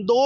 2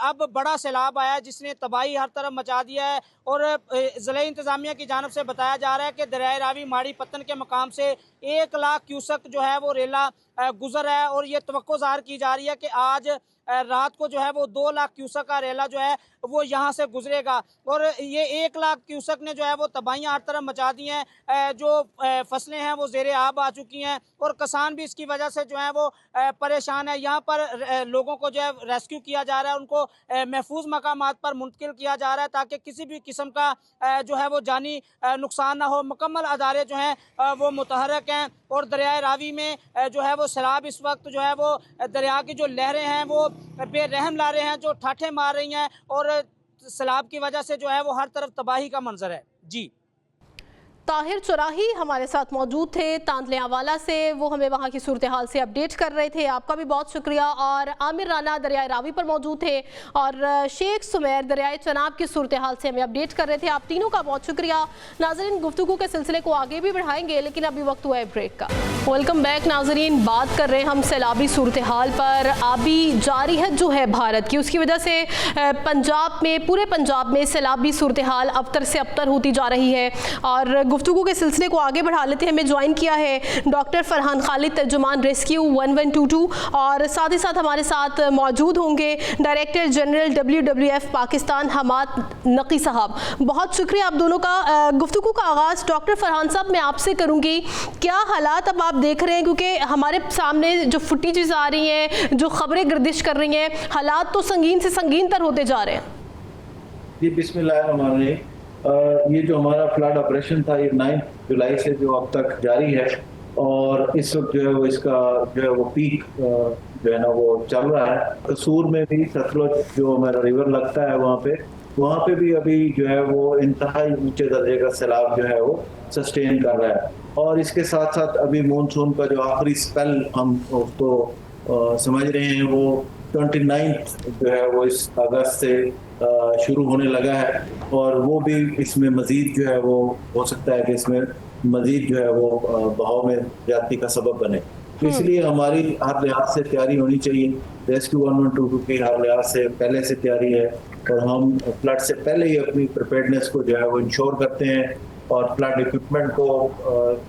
اب بڑا سیلاب آیا ہے جس نے تباہی ہر طرف مچا دیا ہے، اور ضلع انتظامیہ کی جانب سے بتایا جا رہا ہے کہ دریائے راوی ماڑی پتن کے مقام سے 1 لاکھ کیوسک جو ہے وہ ریلا گزر ہے، اور یہ توقع ظاہر کی جا رہی ہے کہ آج رات کو جو ہے وہ 2 لاکھ کیوسک کا ریلا جو ہے وہ یہاں سے گزرے گا، اور یہ 1 لاکھ کیوسک نے جو ہے وہ تباہیاں ہر طرف مچا دی ہیں، جو فصلیں ہیں وہ زیر آب آ چکی ہیں، اور کسان بھی اس کی وجہ سے جو ہے وہ پریشان ہے۔ یہاں پر لوگوں کو جو ہے ریسکیو کیا جا رہا ہے، ان کو محفوظ مقامات پر منتقل کیا جا رہا ہے تاکہ کسی بھی قسم کا جو ہے وہ جانی نقصان نہ ہو۔ مکمل ادارے جو ہیں وہ متحرک ہیں، اور دریائے راوی میں جو ہے وہ سیلاب اس وقت جو ہے وہ دریا کی جو لہریں ہیں وہ بے رحم لا رہے ہیں، جو ٹھاٹھیں مار رہی ہیں، اور سیلاب کی وجہ سے جو ہے وہ ہر طرف تباہی کا منظر ہے۔ جی طاہر چراہی ہمارے ساتھ موجود تھے تاندلیاں والا سے، وہ ہمیں وہاں کی صورتحال سے اپڈیٹ کر رہے تھے، آپ کا بھی بہت شکریہ۔ اور عامر رانا دریائے راوی پر موجود تھے، اور شیخ سمیر دریائے چناب کی صورتحال سے ہمیں اپڈیٹ کر رہے تھے، آپ تینوں کا بہت شکریہ۔ ناظرین، گفتگو کے سلسلے کو آگے بھی بڑھائیں گے، لیکن ابھی وقت ہوا ہے بریک کا۔ ویلکم بیک ناظرین، بات کر رہے ہیں ہم سیلابی صورتحال پر۔ آبی جارحیت جو ہے بھارت کی، اس کی وجہ سے پنجاب میں، پورے پنجاب میں سیلابی صورتحال ابتر سے ابتر ہوتی جا رہی ہے، اور گفتگو کے سلسلے کو آگے بڑھا لیتے ہیں۔ ہمیں جوائن کیا ہے ڈاکٹر فرحان خالد، ترجمان ریسکیو 1122، اور ساتھ ہی ساتھ ہمارے ساتھ موجود ہوں گے director general WWF Pakistan Hammad Naqi صاحب۔ بہت شکریہ آپ دونوں کا۔ گفتگو کا آغاز ڈاکٹر فرحان صاحب میں آپ سے کروں گی۔ کیا حالات اب آپ دیکھ رہے ہیں، کیونکہ ہمارے سامنے جو فوٹیجز آ رہی ہیں، جو خبریں گردش کر رہی ہیں، حالات تو سنگین سے سنگین تر ہوتے جا رہے ہیں؟ جی بسم اللہ الرحمن الرحیم۔ یہ جو ہمارا فلڈ آپریشن تھا یہ 9 جولائی سے جو اب تک جاری ہے، اور اس وقت جو ہے وہ اس کا جو ہے وہ پیک جو ہے نا وہ چل رہا ہے۔ قصور میں بھی ستلج جو ہمارا ریور لگتا ہے وہاں پہ بھی ابھی جو ہے وہ انتہائی اونچے درجے کا سیلاب جو ہے وہ سسٹین کر رہا ہے، اور اس کے ساتھ ساتھ ابھی مونسون کا جو آخری سپیل ہم اس کو سمجھ رہے ہیں وہ 29 جو ہے وہ اس اگست سے شروع ہونے لگا ہے، اور وہ بھی اس میں مزید جو ہے وہ ہو سکتا ہے کہ اس میں مزید جو ہے وہ بہاؤ میں زیادتی کا سبب بنے۔ اس لیے ہماری ہر لحاظ سے تیاری ہونی چاہیے۔ ریسکیو 1122 کی ہر لحاظ سے پہلے سے تیاری ہے، اور ہم فلڈ سے پہلے ہی اپنی پریپیئرنیس کو جو ہے وہ انشور کرتے ہیں، اور فلڈ ایکوپمنٹ کو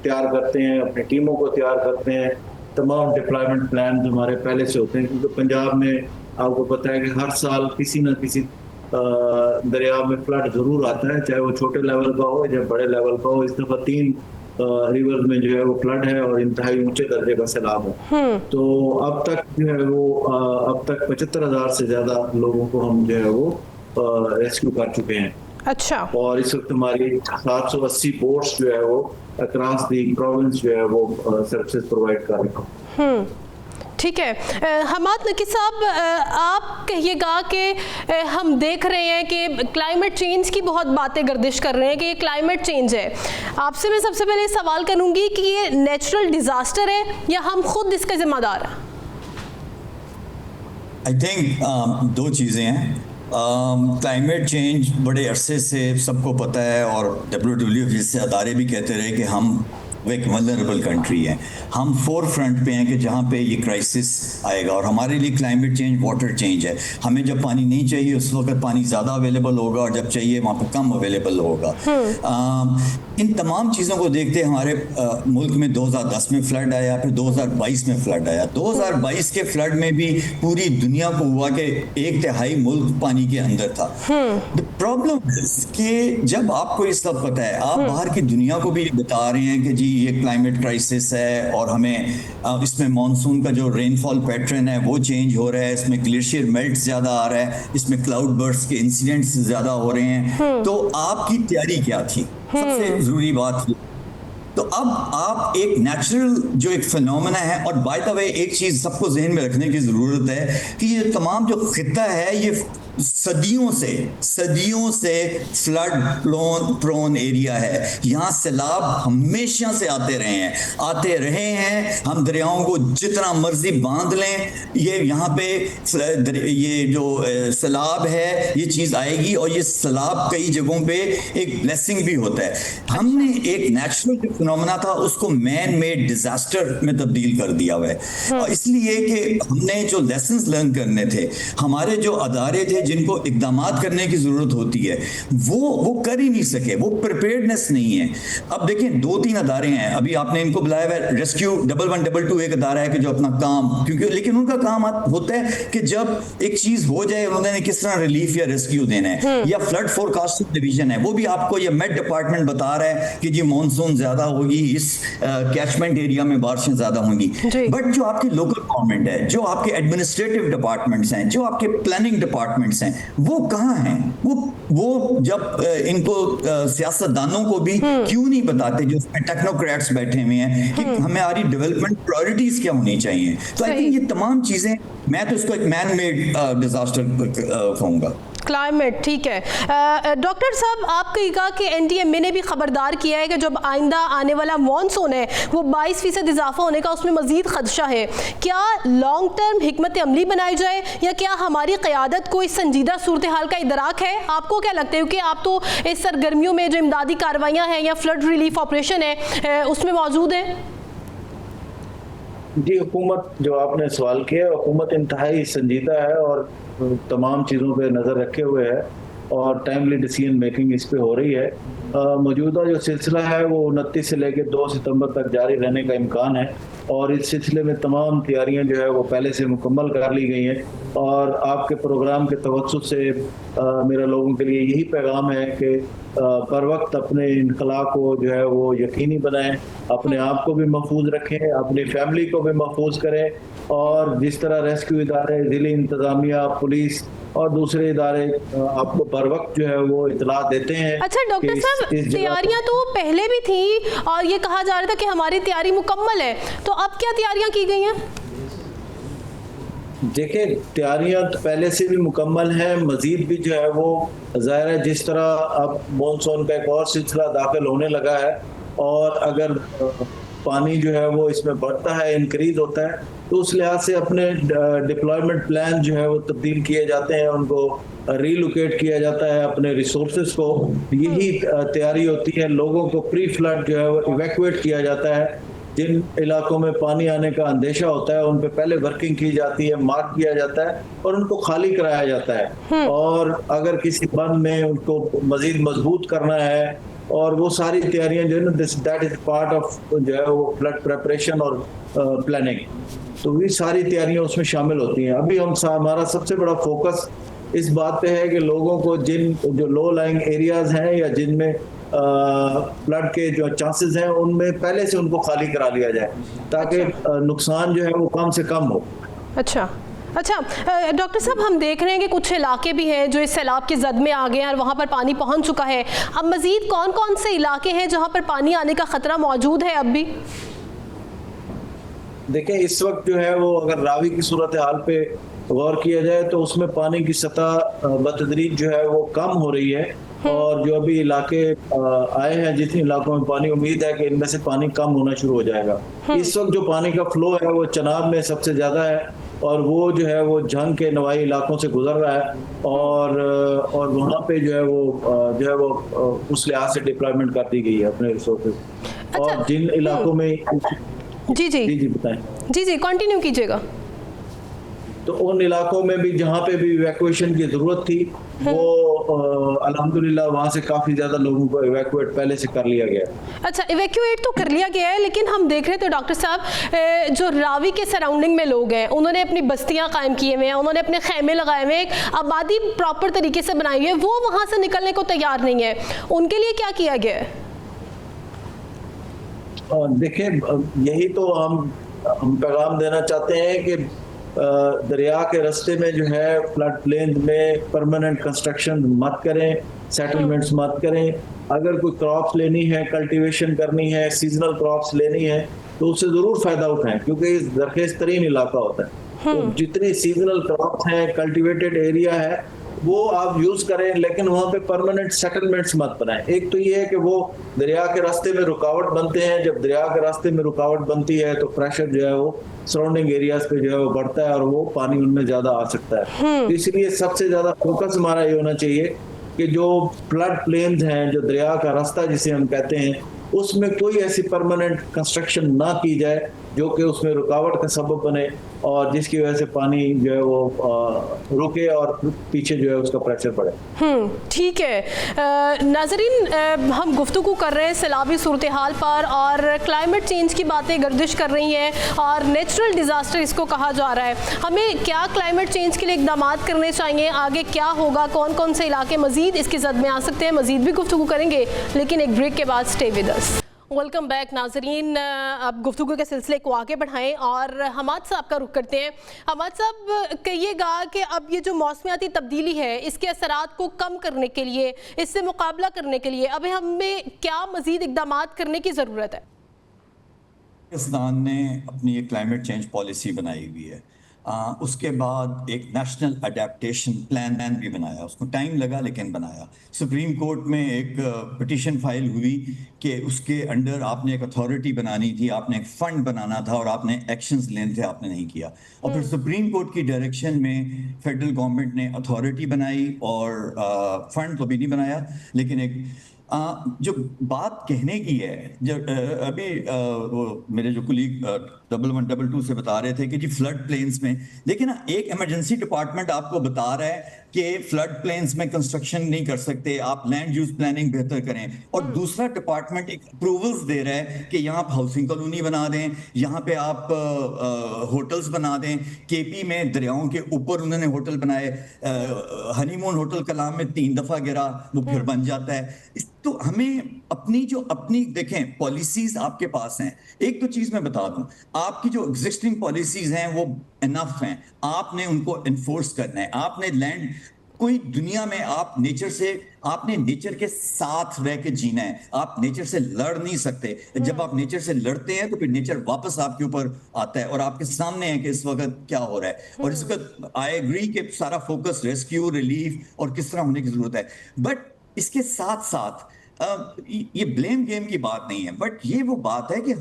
تیار کرتے ہیں، اپنی ٹیموں کو تیار کرتے ہیں۔ تمام ڈپلائمنٹ پلان ہمارے پہلے سے ہوتے ہیں، کیونکہ پنجاب میں آپ کو پتہ ہے کہ ہر سال کسی نہ کسی دریا میں فلڈ ضرور آتا ہے، چاہے وہ چھوٹے لیول کا ہو یا بڑے لیول کا ہو۔ اس دفعہ 3 ریور میں جو ہے وہ فلڈ ہے، اور انتہائی اونچے درجے کا سیلاب ہے۔ تو اب تک جو ہے وہ اب تک 75,000 سے زیادہ لوگوں کو ہم جو ہے وہ ریسکیو کر چکے ہیں۔ اچھا، اور اس وقت ہماری 780 بوٹس جو ہے وہ اکراس دی پروونس جو ہے وہ سروسز پرووائڈ کر رہے ہیں۔ ٹھیک ہے، حماد نقی صاحب، آپ کہیے گا کہ ہم دیکھ رہے ہیں کہ کلائمیٹ چینج کی بہت باتیں گردش کر رہے ہیں کہ یہ کلائمیٹ چینج ہے۔ آپ سے میں سب سے پہلے سوال کروں گی کہ یہ نیچرل ڈیزاسٹر ہے یا ہم خود اس کے ذمہ دار ہیں؟ آئی تھنک 2 چیزیں ہیں۔ کلائمیٹ چینج بڑے عرصے سے سب کو پتہ ہے، اور WWF جیسے ادارے بھی کہتے رہے کہ ہم وہ ایک ولنریبل کنٹری ہے، ہم فور فرنٹ پہ ہیں کہ جہاں پہ یہ کرائسس آئے گا، اور ہمارے لیے کلائمیٹ چینج واٹر چینج ہے۔ ہمیں جب پانی نہیں چاہیے اس وقت پانی زیادہ اویلیبل ہوگا، اور جب چاہیے وہاں پہ کم اویلیبل ہوگا۔ ان تمام چیزوں کو دیکھتے ہمارے ملک میں 2010 میں فلڈ آیا، پھر 2022 میں فلڈ آیا۔ 2022 کے فلڈ میں بھی پوری دنیا کو ہوا کہ 1/3 ملک پانی کے اندر تھا۔ پرابلم کہ جب آپ کو یہ سب پتہ ہے، آپ باہر کی دنیا کو بھی بتا رہے ہیں کہ جی یہ کلائمیٹ کرائسس ہے، اور ہمیں اس میں مانسون کا جو رین فال پیٹرن ہے وہ چینج ہو رہا ہے، اس میں گلیشیئر میلٹ زیادہ آ رہا ہے، اس میں کلاؤڈ برسٹ کے انسیڈنٹس زیادہ ہو رہے ہیں، تو آپ کی تیاری کیا تھی؟ سب سے ضروری بات یہ۔ تو اب آپ ایک نیچرل جو ایک فینومینا ہے، اور بائی دا وے ایک چیز سب کو ذہن میں رکھنے کی ضرورت ہے کہ یہ تمام جو خطہ ہے یہ صدیوں سے فلڈ پرون ایریا ہے. یہاں سیلاب ہمیشہ سے آتے رہے ہیں. ہم دریاؤں کو جتنا مرضی باندھ لیں, یہ یہاں پہ یہ جو سیلاب ہے یہ چیز آئے گی, اور یہ سیلاب کئی جگہوں پہ ایک بلیسنگ بھی ہوتا ہے. ہم نے ایک نیچرل جو فنومنا تھا اس کو مین میڈ ڈیزاسٹر میں تبدیل کر دیا ہوا ہے. اس لیے کہ ہم نے جو لیسنز لرن کرنے تھے, ہمارے جو ادارے تھے جن کو اقدامات کرنے کی ضرورت ہوتی ہے وہ کر ہی نہیں سکے, وہ پریپیئرڈنس نہیں ہے. اب دیکھیں 2-3 ادارے ہیں, ابھی آپ نے ان کو بلایا ہے, ریسکیو 1112 ایک ادارہ ہے کہ جو اپنا کام, کیونکہ لیکن ان کا کام ہوتا ہے کہ جب ایک چیز ہو جائے انہوں نے کس طرح ریلیف یا ریسکیو دینا ہے. یا فلڈ فورکاسٹنگ ڈویژن ہے, وہ بھی آپ کو یہ میٹ ڈپارٹمنٹ بتا رہا ہے کہ جی مانسون زیادہ ہوگی, اس کیچمنٹ ایریا میں بارشیں زیادہ ہوں گی. بٹ جو آپ کی لوکل گورنمنٹ ہے, جو آپ کے ایڈمنسٹریٹو ڈپارٹمنٹس ہیں, جو آپ کے پلاننگ ڈپارٹمنٹس ہیں, وہ کہاں ہیں؟ وہ جب ان کو سیاست دانوں کو بھی کیوں نہیں بتاتے جو اس میں ٹیکنوکریٹس بیٹھے ہوئے ہیں کہ ہماری ڈیولپمنٹ پرائورٹیز کیا ہونی چاہیے. تو آئی تھنک یہ تمام چیزیں, میں تو اس کو ایک مین میڈ ڈیزاسٹر کہوں گا. کلائمیٹ, ٹھیک ہے. ڈاکٹر صاحب آپ کو کہا کہ این ڈی ایم اے نے بھی خبردار کیا ہے کہ جب آئندہ آنے والا مانسون ہے وہ 22% اضافہ ہونے کا اس میں مزید خدشہ ہے. کیا لانگ ٹرم حکمت عملی بنائی جائے, یا کیا ہماری قیادت کو اس سنجیدہ صورتحال کا ادراک ہے؟ آپ کو کیا لگتا ہے, کیونکہ آپ تو اس سرگرمیوں میں جو امدادی کاروائیاں ہیں یا فلڈ ریلیف آپریشن ہے اس میں موجود ہیں؟ جی, حکومت, جو آپ نے سوال کیا, حکومت انتہائی سنجیدہ ہے اور تمام چیزوں پہ نظر رکھے ہوئے ہے, اور ٹائملی ڈیسیژن میکنگ اس پہ ہو رہی ہے. موجودہ جو سلسلہ ہے وہ 29 سے لے کے 2 ستمبر تک جاری رہنے کا امکان ہے, اور اس سلسلے میں تمام تیاریاں جو ہے وہ پہلے سے مکمل کر لی گئی ہیں. اور آپ کے پروگرام کے توسط سے میرا لوگوں کے لیے یہی پیغام ہے کہ پر وقت اپنے انخلاء کو جو ہے وہ یقینی بنائیں, اپنے آپ کو بھی محفوظ رکھیں, اپنی فیملی کو بھی محفوظ کریں, اور جس طرح ریسکیو ادارے, ضلعی انتظامیہ, پولیس اور دوسرے ادارے آپ کو پر وقت جو ہے وہ اطلاع دیتے ہیں. اچھا ڈاکٹر صاحب, تیاریاں تو پہلے بھی تھیں اور یہ کہا جا رہا تھا کہ ہماری تیاری مکمل ہے, تو اب کیا تیاریاں کی گئی ہیں؟ دیکھیں, تیاریاں تو پہلے سے بھی مکمل ہیں, مزید بھی جو ہے وہ ظاہر ہے جس طرح اب مونسون کا ایک اور سلسلہ داخل ہونے لگا ہے, اور اگر پانی جو ہے وہ اس میں بڑھتا ہے, انکریز ہوتا ہے, تو اس لحاظ سے اپنے ڈپلائمنٹ پلان جو ہے وہ تبدیل کیے جاتے ہیں, ان کو ریلوکیٹ کیا جاتا ہے اپنے ریسورسز کو. یہی تیاری ہوتی ہے. لوگوں کو پری فلڈ جو ہے وہ ایویکویٹ کیا جاتا ہے, جن علاقوں میں پانی آنے کا اندیشہ ہوتا ہے ان پہ پہلے ورکنگ کی جاتی ہے, مارک کیا جاتا ہے, اور ان کو خالی کرایا جاتا ہے. اور اگر کسی بند میں ان کو مزید مضبوط کرنا ہے, اور وہ ساری تیاریاں جو ہے نا, دیٹ از پارٹ آف جو ہے وہ فلڈ پریپریشن اور پلاننگ, تو یہ ساری تیاریاں اس میں شامل ہوتی ہیں. ابھی ہمارا سب سے بڑا فوکس اس بات پہ ہے کہ لوگوں کو جو لو لائنگ ایریاز ہیں یا جن میں فلڈ کے جو چانسز ہیں ان میں پہلے سے ان کو خالی کرا لیا جائے, تاکہ نقصان جو ہے وہ کم سے کم ہو. اچھا ڈاکٹر صاحب, ہم دیکھ رہے ہیں کہ کچھ علاقے بھی ہیں جو اس سیلاب کی زد میں آ گئے ہیں اور وہاں پر پانی پہنچ چکا ہے. اب مزید کون کون سے علاقے ہیں جہاں پر پانی آنے کا خطرہ موجود ہے اب بھی؟ دیکھیں, اس وقت جو ہے وہ اگر راوی کی صورتحال پہ غور کیا جائے تو اس میں پانی کی سطح بتدریج جو ہے وہ کم ہو رہی ہے, اور جو ابھی علاقے آئے ہیں جتنے علاقوں میں پانی, امید ہے کہ ان میں سے پانی کم ہونا شروع ہو جائے گا. اس وقت جو پانی کا فلو ہے وہ چناب میں سب سے زیادہ ہے, اور وہ جو ہے وہ جھنگ کے نوائی علاقوں سے گزر رہا ہے, اور وہاں پہ جو ہے وہ اس لحاظ سے ڈپلائمنٹ کر دی گئی ہے اپنے ریسورسز. اور جن علاقوں میں جی بتائیں. جی کنٹینیو کیجیے گا. تو ان علاقوں میں بھی جہاں پہ بھی ایویکویشن کی ضرورت تھی وہ الحمدللہ وہاں سے کافی زیادہ لوگوں کو ایویکویٹ پہلے سے کر لیا گیا. اچھا, ایویکویٹ تو کر لیا گیا ہے, لیکن ہم دیکھ رہے تھے ڈاکٹر صاحب جو راوی کے سراؤنڈنگ میں لوگ ہیں انہوں نے اپنی بستیاں قائم کیے ہوئے ہیں, انہوں نے اپنے خیمے لگائے ہوئے ہیں, ایک آبادی پراپر طریقے سے بنائی ہوئی ہے, وہ وہاں سے نکلنے کو تیار نہیں ہے. ان کے لیے کیا کیا گیا ہے؟ دیکھیں, یہی تو ہم پیغام دینا چاہتے ہیں کہ دریا کے رستے میں جو ہے فلڈ پلین میں پرماننٹ کنسٹرکشن مت کریں, سیٹلمنٹس مت کریں. اگر کوئی کراپس لینی ہے, کلٹیویشن کرنی ہے, سیزنل کراپس لینی ہے, تو اس سے ضرور فائدہ اٹھائیں, کیونکہ یہ زرخیز ترین علاقہ ہوتا ہے. تو جتنی سیزنل کراپس ہیں, کلٹیویٹڈ ایریا ہے, وہ آپ یوز کریں لیکن وہاں پہ پرماننٹ سیٹلمنٹس مت بنائیں. ایک تو یہ ہے کہ وہ دریا کے راستے میں رکاوٹ بنتے ہیں. جب دریا کے راستے میں رکاوٹ بنتی ہے تو پریشر جو ہے وہ سراؤنڈنگ ایریاز پہ جو ہے وہ بڑھتا ہے اور وہ پانی ان میں زیادہ آ سکتا ہے. تو اس لیے سب سے زیادہ فوکس ہمارا یہ ہونا چاہیے کہ جو فلڈ پلینز ہیں, جو دریا کا راستہ جسے ہم کہتے ہیں, اس میں کوئی ایسی پرماننٹ کنسٹرکشن نہ کی جائے جو کہ اس میں رکاوٹ کا سبب بنے اور جس کی وجہ سے پانی جو ہے وہ رکے اور پیچھے جو ہے اس کا پریشر بڑھے. ٹھیک ہے ناظرین, ہم گفتگو کر رہے ہیں سیلابی صورتحال پر اور کلائمیٹ چینج کی باتیں گردش کر رہی ہیں اور نیچرل ڈیزاسٹر اس کو کہا جا رہا ہے. ہمیں کیا کلائمیٹ چینج کے لیے اقدامات کرنے چاہیے, آگے کیا ہوگا, کون کون سے علاقے مزید اس کی زد میں آ سکتے ہیں, مزید بھی گفتگو کریں گے لیکن ایک بریک کے بعد stay with us. Welcome back ناظرین, اب گفتگو کے سلسلے کو آگے بڑھائیں اور حماد صاحب کا رخ کرتے ہیں. حماد صاحب کہیے گا کہ اب یہ جو موسمیاتی تبدیلی ہے اس کے اثرات کو کم کرنے کے لیے, اس سے مقابلہ کرنے کے لیے اب ہمیں کیا مزید اقدامات کرنے کی ضرورت ہے؟ پاکستان نے اپنی ایک کلائمیٹ چینج پالیسی بنائی ہوئی ہے. اس کے بعد ایک نیشنل اڈیپٹیشن پلان بھی بنایا. اس کو ٹائم لگا لیکن بنایا. سپریم کورٹ میں ایک پٹیشن فائل ہوئی کہ اس کے انڈر آپ نے ایک اتھارٹی بنانی تھی, آپ نے ایک فنڈ بنانا تھا اور آپ نے ایکشنز لینے تھے, آپ نے نہیں کیا. اور پھر سپریم کورٹ کی ڈائریکشن میں فیڈرل گورنمنٹ نے اتھارٹی بنائی اور فنڈ تو بھی نہیں بنایا. لیکن ایک جو بات کہنے کی ہے, جو ابھی میرے جو کلیگ 1122 سے بتا رہے تھے کہ جی فلڈ پلینز میں دیکھیں نا, ایک ایمرجنسی ڈپارٹمنٹ آپ کو بتا رہا ہے کہ فلڈ پلینز میں کنسٹرکشن نہیں کر سکتے, آپ لینڈ یوز پلاننگ بہتر کریں, اور دوسرا ڈپارٹمنٹ ایک اپروولز دے رہا ہے کہ یہاں آپ ہاؤسنگ کالونی بنا دیں, یہاں پہ آپ ہوٹلز بنا دیں. کے پی میں دریاؤں کے اوپر انہوں نے ہوٹل بنائے, ہنی مون ہوٹل کلام میں 3 دفعہ گرا, وہ پھر بن جاتا ہے. تو ہمیں اپنی دیکھیں پالیسیز آپ کے پاس ہیں. ایک تو چیز میں بتا دوں, آپ کی جو ایگزسٹنگ پالیسیز ہیں وہ انف ہیں, آپ نے ان کو انفورس کرنا ہے. آپ نے لینڈ, کوئی دنیا میں آپ نے نیچر کے ساتھ رہ کے جینا ہے, آپ نیچر سے لڑ نہیں سکتے. جب آپ نیچر سے لڑتے ہیں تو پھر نیچر واپس آپ کے اوپر آتا ہے اور آپ کے سامنے ہے کہ اس وقت کیا ہو رہا ہے. اور اس وقت آئی ایگری کہ سارا فوکس ریسکیو, ریلیف اور کس طرح ہونے کی ضرورت ہے. بٹ اس کے ساتھ ساتھ یہ بلیم گیم کی بات نہیں ہے, بٹ یہ وہ بات ہے کہ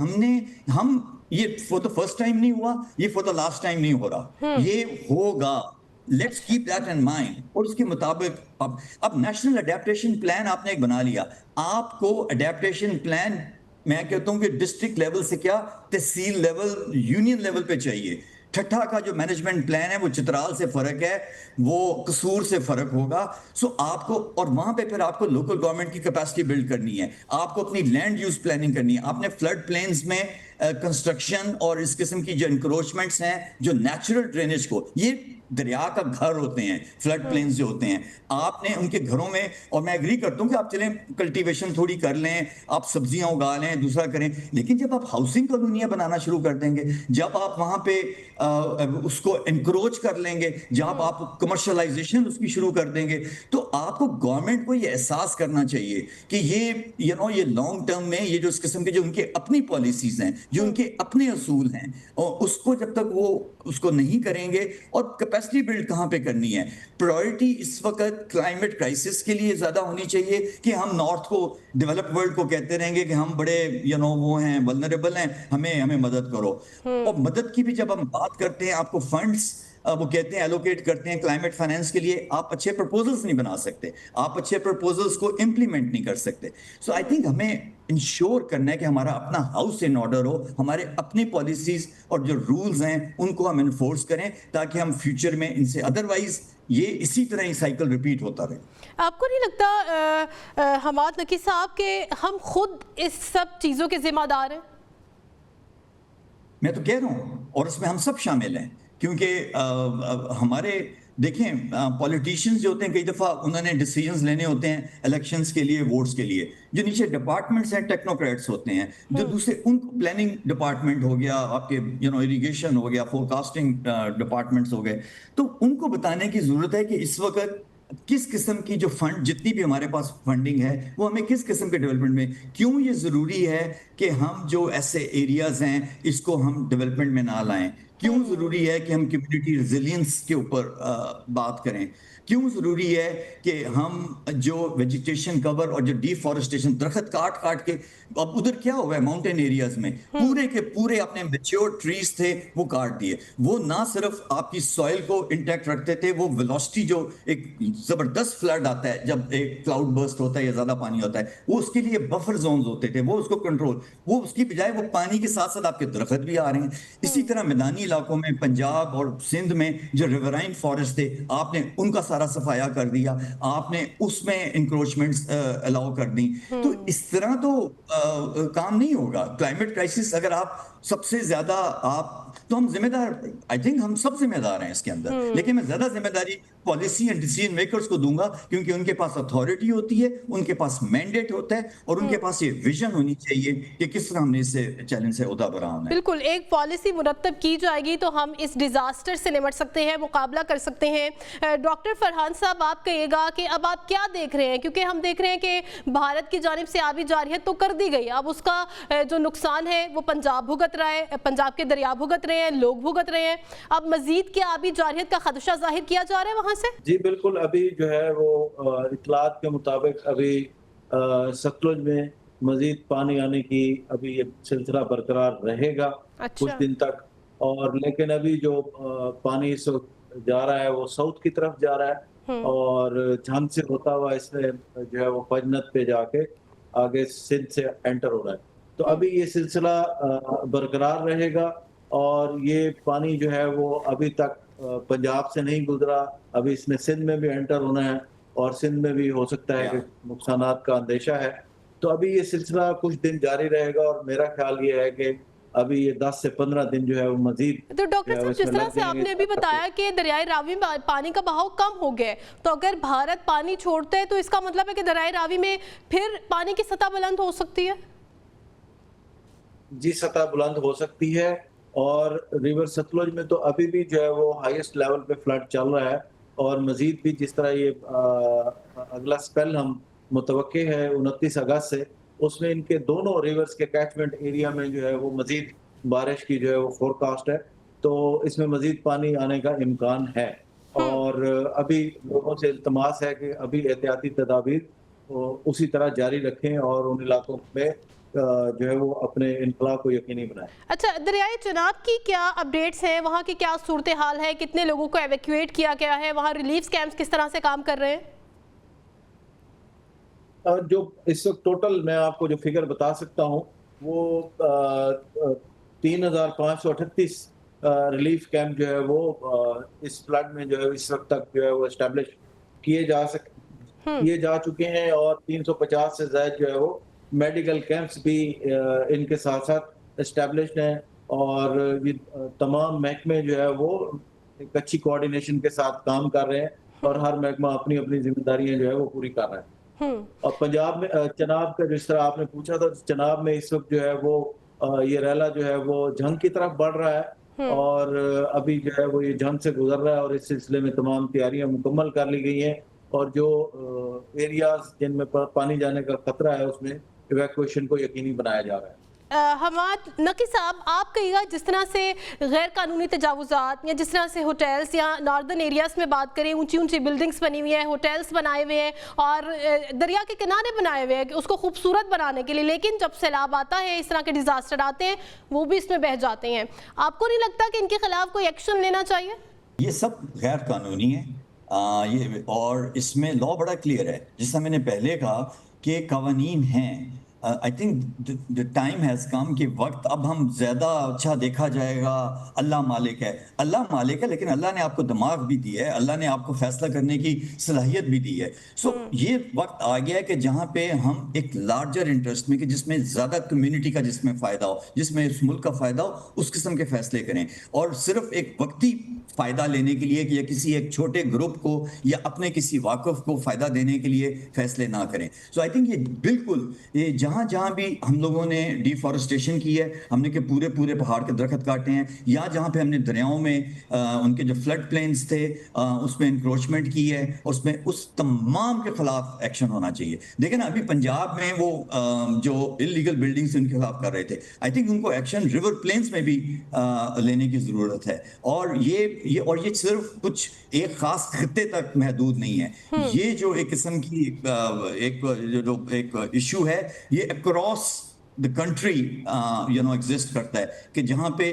ہم یہ فور دا فرسٹ ٹائم نہیں ہوا, یہ فور دا لاسٹ ٹائم نہیں ہو رہا, یہ ہوگا. Let's keep that in mind. اور اس کے مطابق اب نیشنل اڈیپٹیشن پلان آپ نے ایک بنا لیا. آپ کو اڈیپٹیشن پلان میں کہتا ہوں کہ ڈسٹرکٹ لیول سے کیا, تحصیل لیول, یونین لیول پہ چاہیے. ٹھٹھا کا جو مینجمنٹ پلان ہے وہ چترال سے فرق ہے, وہ قصور سے فرق ہوگا. سو آپ کو, اور وہاں پہ پھر آپ کو لوکل گورنمنٹ کی کیپیسٹی بلڈ کرنی ہے, آپ کو اپنی لینڈ یوز پلاننگ کرنی ہے. آپ نے فلڈ پلینز میں کنسٹرکشن اور اس قسم کی جو انکروچمنٹس ہیں, جو نیچرل ڈرینیج کو, یہ دریا کا گھر ہوتے ہیں فلڈ پلینز جو ہوتے ہیں, آپ نے ان کے گھروں میں, اور میں ایگری کرتا ہوں کہ آپ چلیں کلٹیویشن تھوڑی کر لیں, آپ سبزیاں اگا لیں, دوسرا کریں, لیکن جب آپ ہاؤسنگ کالونیاں بنانا شروع کر دیں گے, جب آپ وہاں پہ اس کو انکروچ کر لیں گے, جب آپ کمرشلائزیشن اس کی شروع کر دیں گے, تو آپ کو گورنمنٹ کو یہ احساس کرنا چاہیے کہ یہ لانگ ٹرم میں یہ جو اس قسم کے جو ان کے اپنی پالیسیز ہیں, جو ان کے اپنے اصول ہیں, اور اس کو جب تک وہ اس کو نہیں کریں گے, اور کیپیسٹی بلڈ کہاں پہ کرنی ہے. پرائورٹی اس وقت کلائمیٹ کرائسس کے لیے زیادہ ہونی چاہیے کہ ہم نارتھ کو, ڈیولپ ورلڈ کو کہتے رہیں گے کہ ہم بڑے وہ ہیں, ولنریبل ہیں, ہمیں مدد کرو. اور مدد کی بھی جب ہم بات کرتے ہیں, آپ کو فنڈز وہ کہتے ہیں ایلوکیٹ کرتے ہیں کلائمیٹ فائنانس کے لیے, آپ اچھے پرپوزلز نہیں بنا سکتے, آپ اچھے پرپوزلز کو امپلیمنٹ نہیں کر سکتے. سو آئی تھنک ہمیں انشور کرنا ہے کہ ہمارا اپنا ہاؤس ان آرڈر ہو, ہمارے اپنی پالیسیز اور جو رولز ہیں ان کو ہم انفورس کریں تاکہ ہم فیوچر میں ان سے, ادروائز یہ اسی طرح ہی سائیکل ریپیٹ ہوتا رہے. آپ کو نہیں لگتا حماد نقی صاحب کہ ہم خود اس سب چیزوں کے ذمہ دار ہیں؟ میں تو کہہ رہا ہوں, اور اس میں ہم سب شامل ہیں, کیونکہ ہمارے دیکھیں پولیٹیشینز جو ہوتے ہیں, کئی دفعہ انہوں نے ڈیسیجنز لینے ہوتے ہیں الیکشنز کے لیے, ووٹس کے لیے. جو نیچے ڈپارٹمنٹس ہیں ٹیکنوکریٹس ہوتے ہیں, جو دوسرے ان کو پلاننگ ڈپارٹمنٹ ہو گیا, آپ کے اریگیشن ہو گیا, فور کاسٹنگ ڈپارٹمنٹس ہو گئے, تو ان کو بتانے کی ضرورت ہے کہ اس وقت کس قسم کی جو فنڈ, جتنی بھی ہمارے پاس فنڈنگ ہے, وہ ہمیں کس قسم کے ڈیولپمنٹ میں, کیوں یہ ضروری ہے کہ ہم جو ایسے ایریاز ہیں اس کو ہم ڈیولپمنٹ میں نہ لائیں. کیوں ضروری ہے کہ ہم کمیونٹی ریزیلینس کے اوپر بات کریں؟ کیوں ضروری ہے کہ ہم جو ویجیٹیشن کور اور جو ڈیفارسٹیشن، درخت کاٹ کاٹ کے، اب ادھر کیا ہوا ہے ماؤنٹین ایریاز میں پورے کے پورے اپنے میچور ٹریز تھے وہ کاٹ دیے. وہ نہ صرف آپ کی سوئل کو انٹیکٹ رکھتے تھے، وہ ویلوسٹی جو ایک زبردست فلڈ آتا ہے جب ایک کلاؤڈ برسٹ ہوتا ہے یا زیادہ پانی ہوتا ہے، وہ اس کے لیے بفر زونز ہوتے تھے، وہ اس کو کنٹرول، وہ اس کی بجائے وہ پانی کے ساتھ ساتھ آپ کے درخت بھی آ رہے ہیں. اسی طرح میدانی علاقوں میں پنجاب اور سندھ میں جو ریورائن فارسٹ تھے، آپ نے ان کا سارا صفایا کر دیا، آپ نے اس میں انکروچمنٹس الاؤ کر دی. تو اس طرح تو کام نہیں ہوگا. کلائمیٹ کرائسس اگر آپ سب سے زیادہ تو ہم ذمہ دار، آئی تھنک ہم سب ذمہ دار ہیں اس کے اندر، لیکن میں زیادہ ذمہ داری پالیسی اینڈ ڈیسیژن میکرز کو دوں گا، کیونکہ ان کے پاس اتھارٹی ہوتی ہے، ان کے پاس مینڈیٹ ہوتا ہے، اور ان کے پاس یہ ویژن ہونی چاہیے کہ کس طرح ہم نے اس سے چیلنج سے عہدہ برآں ہونا ہے. بالکل، ایک پالیسی مرتب کی جائے گی تو ہم اس ڈیزاسٹر سے نمٹ سکتے ہیں، مقابلہ کر سکتے ہیں. ڈاکٹر فرحان صاحب، آپ کہیے گا کہ اب آپ کیا دیکھ رہے ہیں؟ کیونکہ ہم دیکھ رہے ہیں کہ بھارت کی جانب سے آبی جارحیت تو کر دی گئی، اب اس کا جو نقصان ہے وہ پنجاب بھگت رہا ہے، پنجاب کے دریا بھگت رہے ہیں، لوگ بھگت رہے ہیں. اب مزید کیا آبی جارحیت کا خدشہ ظاہر کیا جا رہا ہے وہاں سے؟ جی بالکل. ابھی جو ہے وہ اطلاعات کے مطابق ابھی ستلج میں مزید پانی آنے کی ابھی یہ سلسلہ برقرار رہے گا کچھ دن تک. اور لیکن ابھی جو پانی اس وقت جا رہا ہے وہ ساؤتھ کی طرف جا رہا ہے، اور جھنگ سے ہوتا ہوا اس میں جو ہے وہ پجنت پہ جا کے آگے سندھ سے انٹر ہو رہا ہے. تو ابھی یہ سلسلہ برقرار رہے گا، اور یہ پانی جو ہے وہ ابھی تک پنجاب سے نہیں گزرا، ابھی اس نے سندھ میں بھی انٹر ہونا ہے، اور سندھ میں بھی ہو سکتا ہے کہ نقصانات کا اندیشہ ہے. تو ابھی یہ سلسلہ کچھ دن جاری رہے گا، اور میرا خیال یہ ہے کہ ابھی یہ 10 سے 15 دن جو ہے وہ مزید. تو ڈاکٹر صاحب، جس طرح سے آپ نے ابھی بتایا کہ دریائے راوی میں پانی کا بہاؤ کم ہو گیا ہے، تو اگر بھارت پانی چھوڑتا ہے تو اس کا مطلب ہے کہ دریائے راوی میں پھر پانی کی سطح بلند ہو سکتی ہے؟ جی، سطح بلند ہو سکتی ہے. اور ریور ستلج میں تو ابھی بھی جو ہے وہ ہائیسٹ لیول پہ فلڈ چل رہا ہے، اور مزید بھی جس طرح یہ اگلا سپیل ہم متوقع ہے 29 اگست سے، اس میں ان کے دونوں ریورز کے کیچمنٹ ایریا میں جو ہے وہ مزید بارش کی جو ہے وہ فورکاسٹ ہے. تو اس میں مزید پانی آنے کا امکان ہے، اور ابھی لوگوں سے التماس ہے کہ ابھی احتیاطی تدابیر اسی طرح جاری رکھیں، اور ان علاقوں میں جو ہے وہ اپنے انخلا کو یقینی بنائیں. اچھا، دریائے چناب کی کیا اپڈیٹس ہیں؟ وہاں کی کیا صورتحال ہے؟ کتنے لوگوں کو ایویکویٹ کیا گیا ہے؟ وہاں ریلیف کیمپس کس طرح سے کام کر رہے ہیں؟ جو اس وقت ٹوٹل میں آپ کو جو فگر بتا سکتا ہوں وہ 3538 ریلیف کیمپ جو ہے وہ اس فلڈ میں جو ہے اس وقت تک جو ہے وہ اسٹیبلش کیے جا چکے ہیں، اور 350 سے زائد جو ہے وہ میڈیکل کیمپس بھی ان کے ساتھ ساتھ اسٹیبلشڈ ہیں. اور یہ تمام محکمے جو ہے وہ ایک اچھی کوارڈینیشن کے ساتھ کام کر رہے ہیں، اور ہر محکمہ اپنی اپنی ذمہ داریاں جو ہے وہ پوری کر رہا ہے. اور پنجاب میں چناب کا جس طرح آپ نے پوچھا تھا، چناب میں اس وقت جو ہے وہ یہ ریلا جو ہے وہ جھنگ کی طرف بڑھ رہا ہے، اور ابھی جو ہے وہ یہ جھنگ سے گزر رہا ہے، اور اس سلسلے میں تمام تیاریاں مکمل کر لی گئی ہیں. اور جو ایریاز جن میں پانی جانے کا خطرہ ہے اس میں ایویکویشن کو یقینی بنایا جا رہا ہے. حماد نقی صاحب، آپ کہیے گا جس طرح سے غیر قانونی تجاوزات، یا جس طرح سے ہوٹلز یا ناردرن ایریاز میں بات کریں، اونچی اونچی بلڈنگز بنی ہوئی ہیں، ہوٹلز بنائے ہوئے ہیں، اور دریا کے کنارے بنائے ہوئے ہیں اس کو خوبصورت بنانے کے لیے، لیکن جب سیلاب آتا ہے، اس طرح کے ڈیزاسٹر آتے ہیں، وہ بھی اس میں بہہ جاتے ہیں. آپ کو نہیں لگتا کہ ان کے خلاف کوئی ایکشن لینا چاہیے؟ یہ سب غیر قانونی ہے، اور اس میں لا بڑا کلیئر ہے. جس طرح میں نے پہلے کہا کہ قوانین ہیں. I think the time has come کہ وقت اب ہم زیادہ اچھا دیکھا جائے گا اللہ مالک ہے. اللہ مالک ہے، لیکن اللہ نے آپ کو دماغ بھی دی ہے، اللہ نے آپ کو فیصلہ کرنے کی صلاحیت بھی دی ہے. یہ وقت آ گیا ہے کہ جہاں پہ ہم ایک لارجر انٹرسٹ میں، کہ جس میں زیادہ کمیونٹی کا جس میں فائدہ ہو، جس میں اس ملک کا فائدہ ہو، اس قسم کے فیصلے کریں، اور صرف ایک وقتی فائدہ لینے کے لیے یا کسی ایک چھوٹے گروپ کو یا اپنے کسی واقف کو فائدہ دینے کے لیے فیصلے نہ کریں. سو آئی تھنک یہ بالکل یہ جہاں بھی ہم لوگوں نے ڈیفارسٹیشن کی ہے, ہم نے کہ پورے پہاڑ کے درخت کاٹے ہیں, یا جہاں پہ ہم نے دریاؤں میں ان کے جو فلڈ پلینز تھے اس میں انکروچمنٹ کی ہے, اس میں اس تمام کے خلاف ایکشن ہونا چاہیے. دیکھیں نا ابھی پنجاب میں وہ جو انلیگل بلڈنگز ان کے خلاف کر رہے تھے, آئی تھنک ان کو ایکشن ریور پلینز میں بھی لینے کی ضرورت ہے. اور یہ صرف کچھ ایک خاص خطے تک محدود نہیں ہے. یہ جو ایک قسم کی ایک ایشو ہے, یہ اکراس the country ایگزسٹ کرتا ہے, کہ جہاں پہ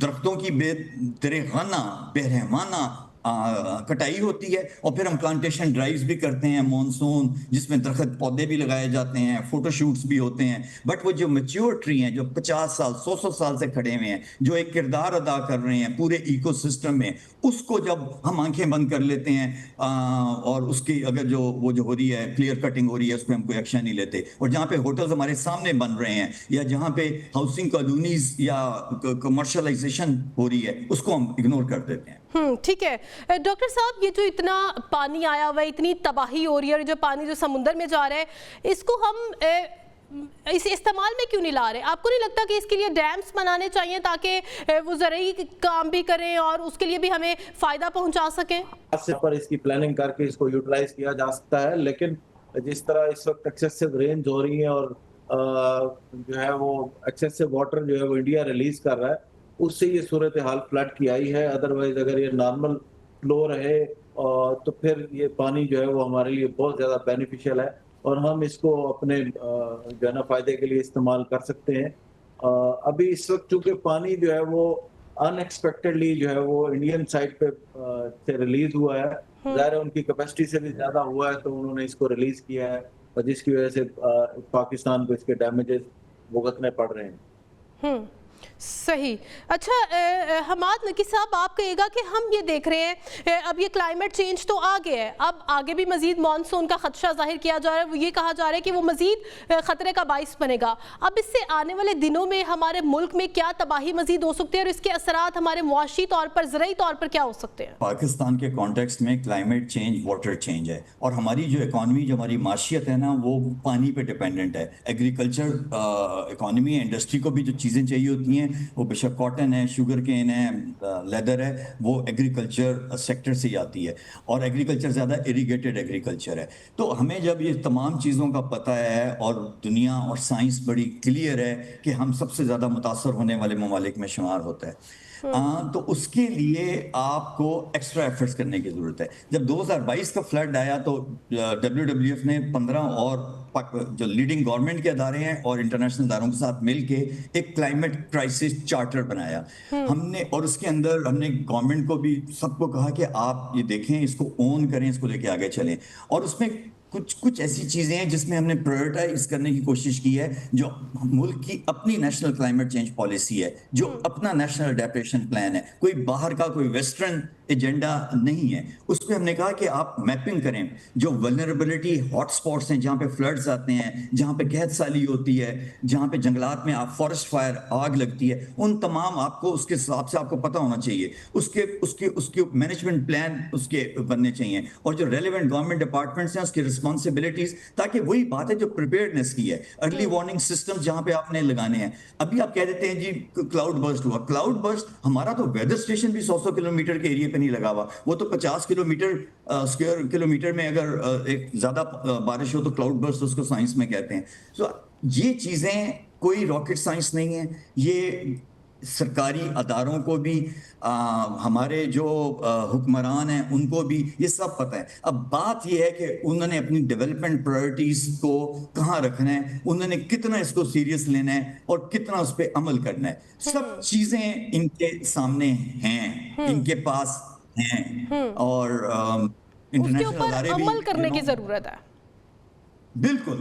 درختوں کی بے درخانہ بے رحمانہ کٹائی ہوتی ہے, اور پھر ہم پلانٹیشن ڈرائیوز بھی کرتے ہیں مونسون, جس میں درخت پودے بھی لگائے جاتے ہیں, فوٹو شوٹس بھی ہوتے ہیں. بٹ وہ جو میچور ٹری ہیں جو 50 سال 100 سال سے کھڑے ہوئے ہیں, جو ایک کردار ادا کر رہے ہیں پورے ایکو سسٹم میں, اس کو جب ہم آنکھیں بند کر لیتے ہیں اور اس کی اگر وہ جو ہو رہی ہے کلیئر کٹنگ ہو رہی ہے, اس پہ ہم کوئی ایکشن نہیں لیتے. اور جہاں پہ ہوٹلز ہمارے سامنے بن رہے ہیں, یا جہاں پہ ہاؤسنگ کالونیز یا کمرشلائزیشن ہو رہی ہے, اس کو ہم اگنور کر دیتے ہیں. ٹھیک ہے ڈاکٹر صاحب, یہ جو اتنا پانی آیا ہوا ہے, اتنی تباہی ہو رہی ہے, اور جو پانی جو سمندر میں جا رہا ہے, اس کو ہم اس استعمال میں کیوں نہیں لا رہے؟ آپ کو نہیں لگتا کہ اس کے لیے ڈیمز بنانے چاہیے تاکہ وہ زرعی کام بھی کریں اور اس کے لیے بھی ہمیں فائدہ پہنچا سکیں؟ پر اس کی پلاننگ کر کے اس کو یوٹیلائز کیا جا سکتا ہے, لیکن جس طرح اس وقت ایکسیسو رینز ہو رہی ہیں اور جو ہے وہ ایکسیسو واٹر جو ہے وہ انڈیا ریلیز کر رہا ہے, اس سے یہ صورتحال فلڈ کی آئی ہے. ادروائز اگر یہ نارمل فلو رہے تو پھر یہ پانی جو ہے وہ ہمارے لیے بہت زیادہ بینیفیشیل ہے, اور ہم اس کو اپنے جو ہے نا فائدے کے لیے استعمال کر سکتے ہیں. ابھی اس وقت چونکہ پانی جو ہے وہ ان ایکسپیکٹڈلی جو ہے وہ انڈین سائڈ پہ سے ریلیز ہوا ہے, ظاہر ہے ان کی کیپیسٹی سے بھی زیادہ ہوا ہے, تو انہوں نے اس کو ریلیز کیا ہے, اور جس کی وجہ سے پاکستان کو اس کے ڈیمیجز بھگتنے پڑ رہے ہیں. صحیح. اچھا حماد نقی صاحب, آپ کہے گا کہ ہم یہ دیکھ رہے ہیں اب یہ کلائمیٹ چینج تو آگے ہے, اب آگے بھی مزید مانسون کا خدشہ ظاہر کیا جا رہا ہے, وہ یہ کہا جا رہا ہے کہ وہ مزید خطرے کا باعث بنے گا. اب اس سے آنے والے دنوں میں ہمارے ملک میں کیا تباہی مزید ہو سکتے ہیں, اور اس کے اثرات ہمارے معاشی طور پر, زرعی طور پر کیا ہو سکتے ہیں؟ پاکستان کے کانٹیکسٹ میں کلائمیٹ چینج واٹر چینج ہے, اور ہماری جو اکانومی, جو ہماری معاشیت ہے نا, وہ پانی پہ ڈیپینڈنٹ ہے. ایگریکلچر اکانومی, انڈسٹری کو بھی جو چیزیں چاہیے ہوتی ہیں, وہ بے شک کاٹن ہے, شوگر کین ہے, لیدر ہے, وہ ایگریکلچر سیکٹر سے ہی آتی ہے, اور ایگریکلچر زیادہ اریگیٹڈ ایگریکلچر ہے. تو ہمیں جب یہ تمام چیزوں کا پتہ ہے, اور دنیا اور سائنس بڑی کلیئر ہے کہ ہم سب سے زیادہ متاثر ہونے والے ممالک میں شمار ہوتا ہے, تو اس کے لیے آپ کو ایکسٹرا ایفرٹس کرنے کی ضرورت ہے. جب 2022 کا فلڈ آیا تو WWF نے 15 اور جو لیڈنگ گورنمنٹ کے ادارے ہیں اور انٹرنیشنل اداروں کے ساتھ مل کے ایک کلائمیٹ کرائسس چارٹر بنایا ہم نے, اور اس کے اندر ہم نے گورنمنٹ کو بھی سب کو کہا کہ آپ یہ دیکھیں, اس کو اون کریں, اس کو لے کے آگے چلیں. اور اس میں کچھ ایسی چیزیں ہیں جس میں ہم نے پرائیورٹائز کرنے کی کوشش کی ہے, جو ملک کی اپنی نیشنل کلائمیٹ چینج پالیسی ہے, جو اپنا نیشنل اڈیپٹیشن پلان ہے, کوئی باہر کا کوئی ویسٹرن ایجنڈا نہیں ہے. اس پہ ہم نے کہا کہ آپ میپنگ کریں جو ولنریبلٹی ہاٹ سپاٹس ہیں, جہاں پہ فلڈز آتے ہیں, جہاں پہ قحط سالی ہوتی ہے, جہاں پہ جنگلات میں آپ فارسٹ فائر آگ لگتی ہے, ان تمام آپ کو اس کے حساب سے آپ کو پتہ ہونا چاہیے, اس کے مینجمنٹ پلان اس کے بننے چاہیے, اور جو ریلیونٹ گورنمنٹ ڈپارٹمنٹس ہیں اس کی رسپانسبلٹیز, تاکہ وہی بات ہے جو پریپیئرنیس کی ہے, ارلی وارننگ سسٹم جہاں پہ آپ نے لگانے ہیں. ابھی آپ کہہ دیتے ہیں جی کلاؤڈ برسٹ ہوا, کلاؤڈ برسٹ ہمارا تو ویدر اسٹیشن بھی 100 کلومیٹر کے ایریا پہ نہیں لگا ہوا, وہ تو 50 اسکوائر کلومیٹر میں اگر ایک زیادہ بارش ہو تو کلاؤڈ برسٹ اس کو سائنس میں کہتے ہیں. سو یہ چیزیں کوئی راکٹ سائنس نہیں ہے, یہ سرکاری اداروں کو بھی, ہمارے جو حکمران ہیں ان کو بھی یہ سب پتہ ہے. اب بات یہ ہے کہ انہوں نے اپنی ڈیولپمنٹ پرائورٹیز کو کہاں رکھنا ہے, انہوں نے کتنا اس کو سیریس لینا ہے, اور کتنا اس پہ عمل کرنا ہے. سب چیزیں ان کے سامنے ہیں, ان کے پاس ہیں, اور اس کے اوپر عمل کرنے کی ضرورت ہے. بالکل.